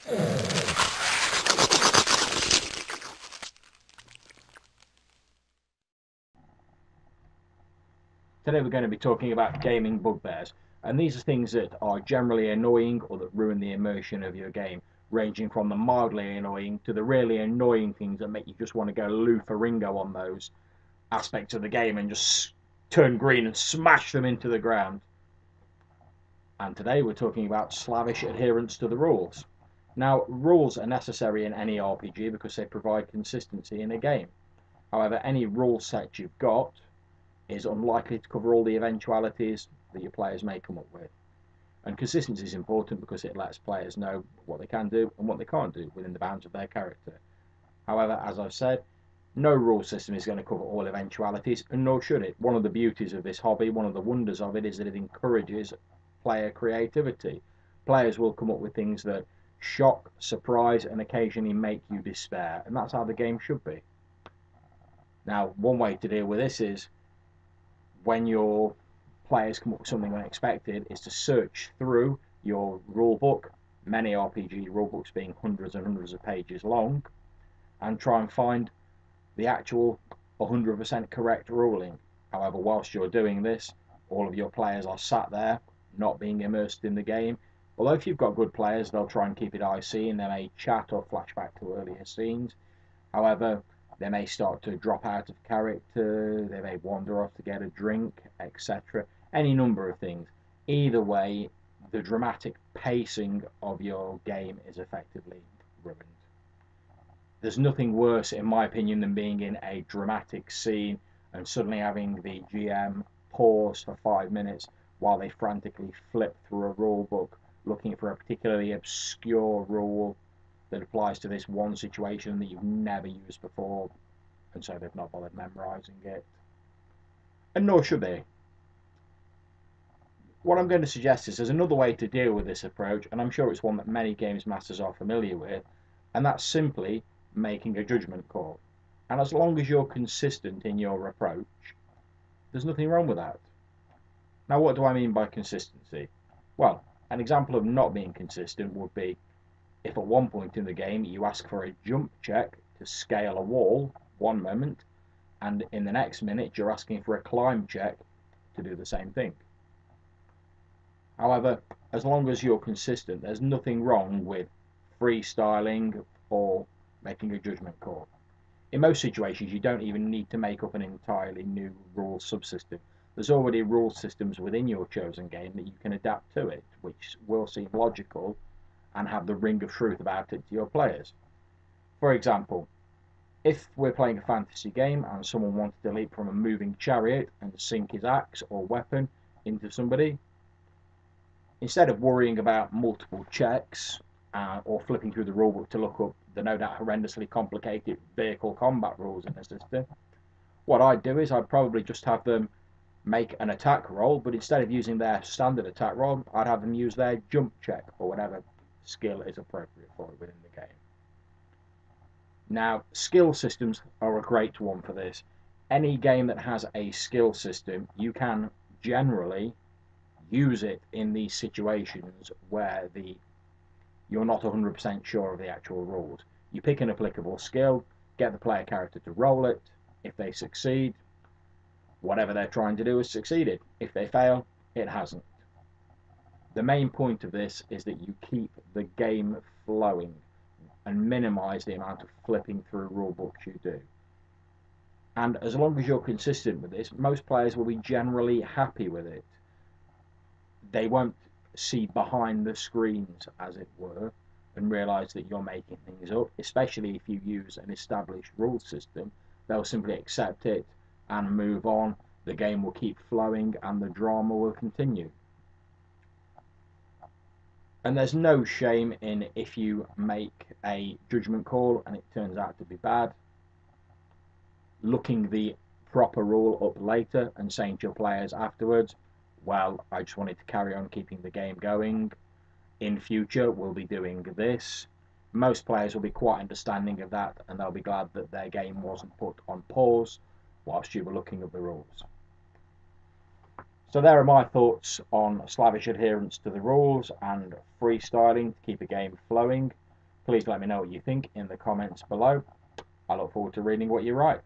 Today we're going to be talking about gaming bugbears, and these are things that are generally annoying or that ruin the immersion of your game, ranging from the mildly annoying to the really annoying things that make you just want to go Lou-Ferringo on those aspects of the game and just turn green and smash them into the ground. And today we're talking about slavish adherence to the rules. Now, rules are necessary in any RPG because they provide consistency in a game. However, any rule set you've got is unlikely to cover all the eventualities that your players may come up with. And consistency is important because it lets players know what they can do and what they can't do within the bounds of their character. However, as I've said, no rule system is going to cover all eventualities, and nor should it. One of the beauties of this hobby, one of the wonders of it, is that it encourages player creativity. Players will come up with things that shock, surprise, and occasionally make you despair, and that's how the game should be. Now, one way to deal with this is when your players come up with something unexpected is to search through your rulebook, many RPG rulebooks being hundreds and hundreds of pages long, and try and find the actual 100% correct ruling. However, whilst you're doing this, all of your players are sat there not being immersed in the game. Although if you've got good players, they'll try and keep it IC and they may chat or flashback to earlier scenes. However, they may start to drop out of character, they may wander off to get a drink, etc. Any number of things. Either way, the dramatic pacing of your game is effectively ruined. There's nothing worse, in my opinion, than being in a dramatic scene and suddenly having the GM pause for 5 minutes while they frantically flip through a rule book looking for a particularly obscure rule that applies to this one situation that you've never used before, and so they've not bothered memorizing it. And nor should they. What I'm going to suggest is there's another way to deal with this approach, and I'm sure it's one that many games masters are familiar with, and that's simply making a judgment call. And as long as you're consistent in your approach, there's nothing wrong with that. Now, what do I mean by consistency? Well, an example of not being consistent would be if at one point in the game you ask for a jump check to scale a wall one moment, and in the next minute you're asking for a climb check to do the same thing. However, as long as you're consistent, there's nothing wrong with freestyling or making a judgment call. In most situations, you don't even need to make up an entirely new rule subsystem. There's already rule systems within your chosen game that you can adapt to it, which will seem logical and have the ring of truth about it to your players. For example, if we're playing a fantasy game and someone wanted to leap from a moving chariot and sink his axe or weapon into somebody, instead of worrying about multiple checks or flipping through the rulebook to look up the no doubt horrendously complicated vehicle combat rules in the system, what I'd do is I'd probably just have them make an attack roll, but instead of using their standard attack roll, I'd have them use their jump check or whatever skill is appropriate for it within the game. Now, skill systems are a great one for this. Any game that has a skill system, you can generally use it in these situations where you're not 100% sure of the actual rules. You pick an applicable skill, get the player character to roll it. If they succeed, whatever they're trying to do has succeeded. If they fail, it hasn't. The main point of this is that you keep the game flowing and minimize the amount of flipping through rule books you do. And as long as you're consistent with this, most players will be generally happy with it. They won't see behind the screens, as it were, and realize that you're making things up, especially if you use an established rule system. They'll simply accept it and move on. The game will keep flowing and the drama will continue. And there's no shame in if you make a judgment call and it turns out to be bad, looking the proper rule up later and saying to your players afterwards, well, I just wanted to carry on keeping the game going. In future, we'll be doing this. Most players will be quite understanding of that, and they'll be glad that their game wasn't put on pause whilst you were looking at the rules. So there are my thoughts on slavish adherence to the rules and freestyling to keep a game flowing. Please let me know what you think in the comments below. I look forward to reading what you write.